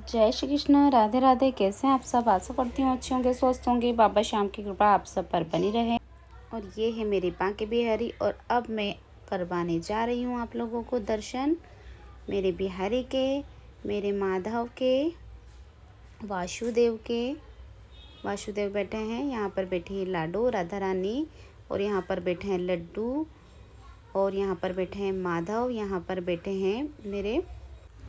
जय श्री कृष्ण, राधे राधे। कैसे हैं आप सब? आशा करती हूँ अच्छे होंगे, स्वस्थ होंगे। बाबा श्याम की कृपा आप सब पर बनी रहे। और ये है मेरी बांके बिहारी, और अब मैं करवाने जा रही हूँ आप लोगों को दर्शन मेरे बिहारी के, मेरे माधव के, वासुदेव के। वासुदेव बैठे हैं, यहाँ पर बैठी है लाडो राधा रानी, और यहाँ पर बैठे हैं लड्डू, और यहाँ पर बैठे हैं माधव, यहाँ पर बैठे हैं मेरे,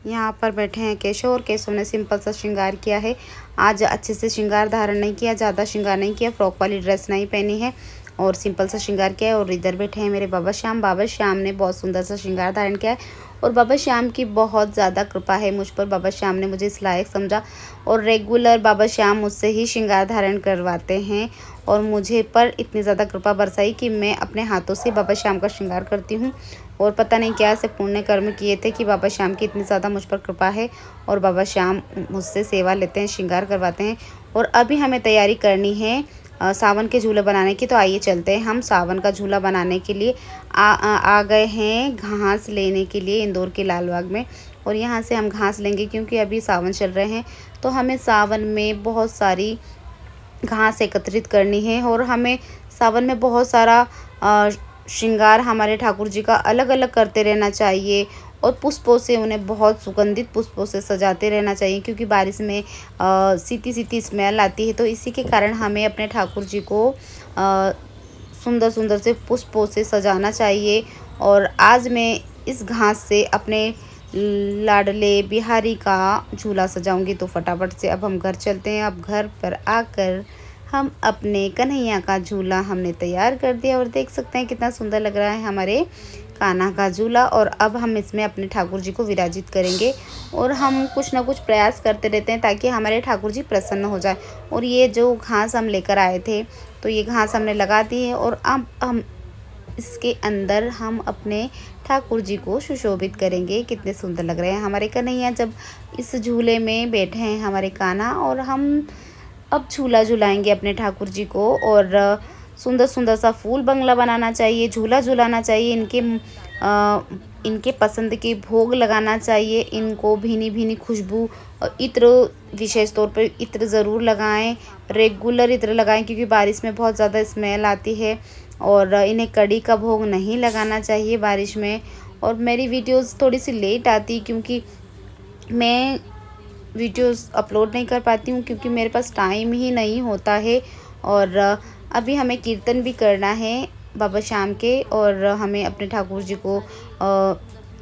यहाँ पर बैठे हैं केशव। और केशव ने सिंपल सा श्रृंगार किया है। आज अच्छे से श्रृंगार धारण नहीं किया, ज़्यादा श्रृंगार नहीं किया, फ्रॉक वाली ड्रेस नहीं पहनी है और सिंपल सा श्रृंगार किया है। और इधर बैठे हैं मेरे बाबा श्याम। बाबा श्याम ने बहुत सुंदर सा श्रृंगार धारण किया है और बाबा श्याम की बहुत ज़्यादा कृपा है मुझ पर। बाबा श्याम ने मुझे इस लायक समझा और रेगुलर बाबा श्याम मुझसे ही श्रृंगार धारण करवाते हैं और मुझे पर इतनी ज़्यादा कृपा बरसाई कि मैं अपने हाथों से बाबा श्याम का श्रृंगार करती हूँ। और पता नहीं क्या ऐसे पुण्य कर्म किए थे कि बाबा श्याम की इतनी ज़्यादा मुझ पर कृपा है और बाबा श्याम मुझसे सेवा लेते हैं, श्रृंगार करवाते हैं। और अभी हमें तैयारी करनी है सावन के झूले बनाने की। तो आइए चलते हैं हम सावन का झूला बनाने के लिए। आ गए हैं घास लेने के लिए इंदौर के लाल बाग में। और यहाँ से हम घास लेंगे क्योंकि अभी सावन चल रहे हैं, तो हमें सावन में बहुत सारी घास एकत्रित करनी है। और हमें सावन में बहुत सारा श्रृंगार हमारे ठाकुर जी का अलग अलग करते रहना चाहिए और पुष्पों से उन्हें बहुत सुगंधित पुष्पों से सजाते रहना चाहिए, क्योंकि बारिश में सीती सीती स्मेल आती है। तो इसी के कारण हमें अपने ठाकुर जी को सुंदर सुंदर से पुष्पों से सजाना चाहिए। और आज मैं इस घास से अपने लाडले बिहारी का झूला सजाऊंगी। तो फटाफट से अब हम घर चलते हैं। अब घर पर आकर हम अपने कन्हैया का झूला हमने तैयार कर दिया और देख सकते हैं कितना सुंदर लग रहा है हमारे कान्हा का झूला। और अब हम इसमें अपने ठाकुर जी को विराजित करेंगे और हम कुछ ना कुछ प्रयास करते रहते हैं ताकि हमारे ठाकुर जी प्रसन्न हो जाए। और ये जो घास हम लेकर आए थे, तो ये घास हमने लगा दी है और अब हम इसके अंदर हम अपने ठाकुर जी को सुशोभित करेंगे। कितने सुंदर लग रहे हैं हमारे कन्हैया जब इस झूले में बैठे हैं हमारे कान्हा। और हम अब झूला झुलाएंगे अपने ठाकुर जी को और सुंदर सुंदर सा फूल बंगला बनाना चाहिए, झूला झुलाना चाहिए, इनके पसंद के भोग लगाना चाहिए, इनको भीनी भीनी खुशबू और इत्र, विशेष तौर पर इत्र ज़रूर लगाएं, रेगुलर इत्र लगाएं क्योंकि बारिश में बहुत ज़्यादा स्मेल आती है। और इन्हें कड़ी का भोग नहीं लगाना चाहिए बारिश में। और मेरी वीडियोस थोड़ी सी लेट आती क्योंकि मैं वीडियोस अपलोड नहीं कर पाती हूँ क्योंकि मेरे पास टाइम ही नहीं होता है। और अभी हमें कीर्तन भी करना है बाबा श्याम के और हमें अपने ठाकुर जी को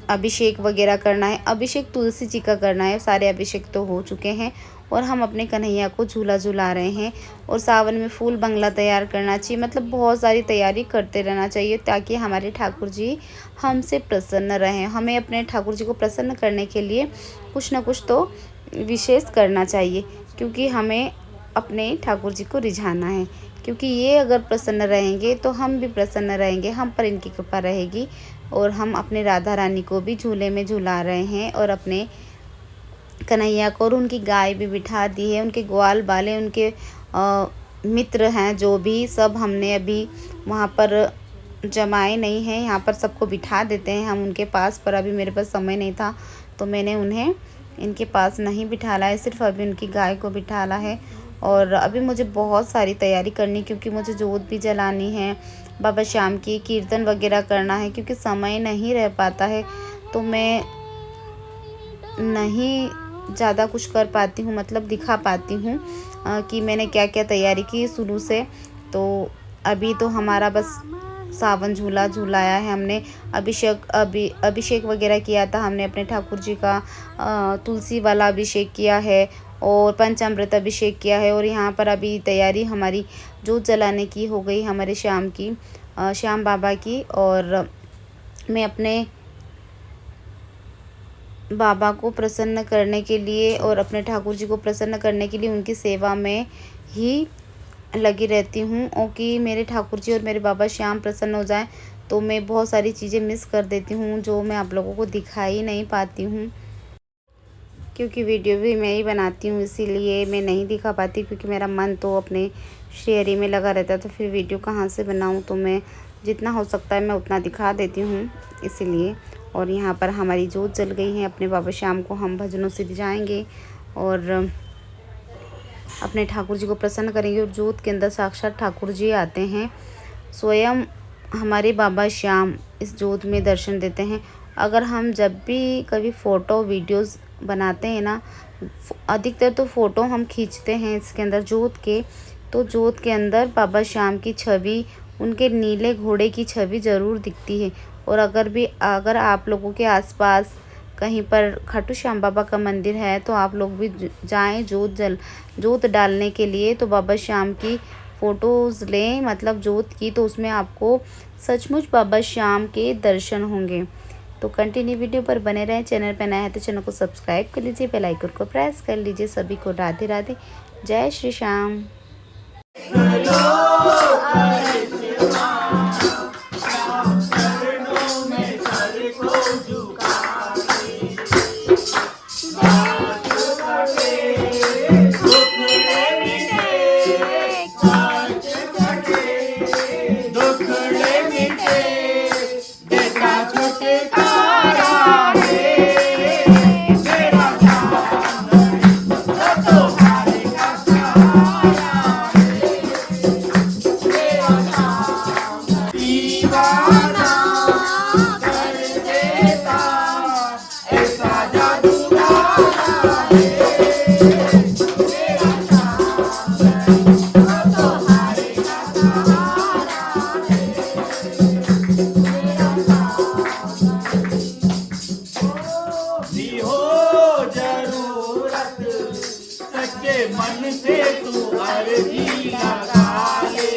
अभिषेक वगैरह करना है। अभिषेक तुलसी जी का करना है, सारे अभिषेक तो हो चुके हैं और हम अपने कन्हैया को झूला झुला रहे हैं। और सावन में फूल बंगला तैयार करना चाहिए, मतलब बहुत सारी तैयारी करते रहना चाहिए ताकि हमारे ठाकुर जी हमसे प्रसन्न रहें। हमें अपने ठाकुर जी को प्रसन्न करने के लिए कुछ ना कुछ तो विशेष करना चाहिए, क्योंकि हमें अपने ठाकुर जी को रिझाना है। क्योंकि ये अगर प्रसन्न रहेंगे तो हम भी प्रसन्न रहेंगे, हम पर इनकी कृपा रहेगी। और हम अपने राधा रानी को भी झूले में झुला रहे हैं और अपने कन्हैया को, और उनकी गाय भी बिठा दी है, उनके ग्वाल बाले, उनके मित्र हैं जो भी, सब हमने अभी वहाँ पर जमाए नहीं हैं। यहाँ पर सबको बिठा देते हैं हम उनके पास, पर अभी मेरे पास समय नहीं था तो मैंने उन्हें इनके पास नहीं बिठाला है, सिर्फ अभी उनकी गाय को बिठाला है। और अभी मुझे बहुत सारी तैयारी करनी, क्योंकि मुझे जोत भी जलानी है, बाबा श्याम की कीर्तन वगैरह करना है, क्योंकि समय नहीं रह पाता है तो मैं नहीं ज़्यादा कुछ कर पाती हूँ, मतलब दिखा पाती हूँ कि मैंने क्या क्या तैयारी की शुरू से। तो अभी तो हमारा बस सावन झूला झूलाया है हमने, अभिषेक वगैरह किया था हमने अपने ठाकुर जी का, तुलसी वाला अभिषेक किया है और पंचामृत अभिषेक किया है। और यहाँ पर अभी तैयारी हमारी जोत जलाने की हो गई हमारे श्याम की, श्याम बाबा की। और मैं अपने बाबा को प्रसन्न करने के लिए और अपने ठाकुर जी को प्रसन्न करने के लिए उनकी सेवा में ही लगी रहती हूँ, और कि मेरे ठाकुर जी और मेरे बाबा श्याम प्रसन्न हो जाएं। तो मैं बहुत सारी चीज़ें मिस कर देती हूँ जो मैं आप लोगों को दिखा ही नहीं पाती हूँ, क्योंकि वीडियो भी मैं ही बनाती हूँ, इसीलिए मैं नहीं दिखा पाती, क्योंकि मेरा मन तो अपने शेयरी में लगा रहता है। तो फिर वीडियो कहाँ से बनाऊँ, तो मैं जितना हो सकता है मैं उतना दिखा देती हूँ इसीलिए। और यहाँ पर हमारी जोत जल गई है, अपने बाबा श्याम को हम भजनों से रिझाएंगे और अपने ठाकुर जी को प्रसन्न करेंगे। और जोत के अंदर साक्षात ठाकुर जी आते हैं, स्वयं हमारे बाबा श्याम इस जोत में दर्शन देते हैं। अगर हम जब भी कभी फ़ोटो वीडियोस बनाते हैं ना, अधिकतर तो फ़ोटो हम खींचते हैं इसके अंदर जोत के, तो जोत के अंदर बाबा श्याम की छवि, उनके नीले घोड़े की छवि ज़रूर दिखती है। और अगर आप लोगों के आसपास कहीं पर खाटू श्याम बाबा का मंदिर है तो आप लोग भी जाएं जोत डालने के लिए। तो बाबा श्याम की फ़ोटोज़ लें, मतलब जोत की, तो उसमें आपको सचमुच बाबा श्याम के दर्शन होंगे। तो कंटिन्यू वीडियो पर बने रहें। चैनल पर नया है तो चैनल को सब्सक्राइब कर लीजिए, बेल आइकन को प्रेस कर लीजिए। सभी को राधे राधे, जय श्री श्याम। मन से तू अर्जी लगा ले,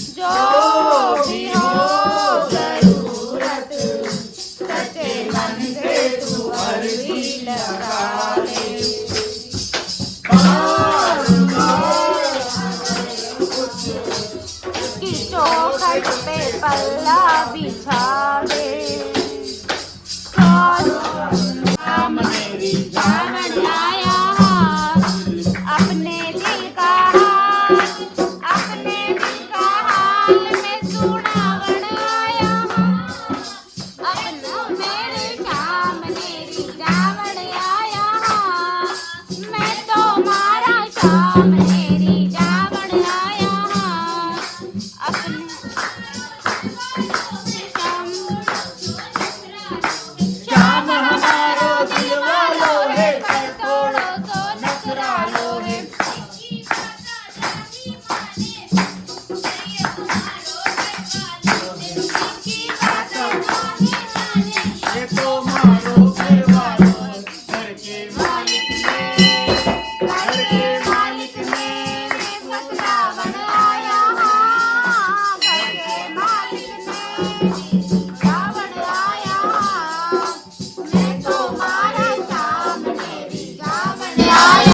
जो भी हो जरूरत, सच्चे मन से तू अर्जी लगा ले। कुछ की चौखट पे पल्ला बिछा दे।